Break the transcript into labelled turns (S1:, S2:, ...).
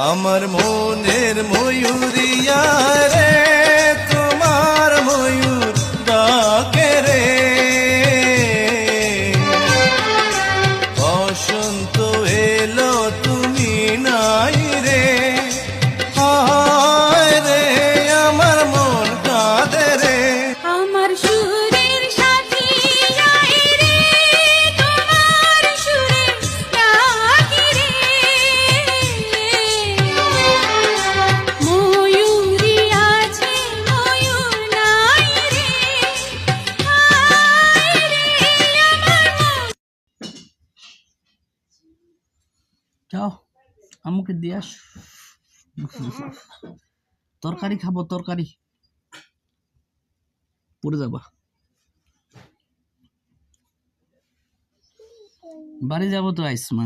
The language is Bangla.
S1: আমার মনের ময়ূরিয়া রে, তোমার ময়ূর ডাকে রে। বসন্ত এলো তুমি নাই রে, হায় রে আমার মন কাঁদে রে।
S2: আমার সুরের সাথী আয় রে, তোমার সুরে ডাকি রে। ময়ূরী আছে ময়ূর নাই রে, হায় রে আমার মন।
S3: যাও আমাকে দিয়ে আস, তরকারি খাবো, তরকারি পড়ে যাবা। বাড়ি যাবো তো আইসমা।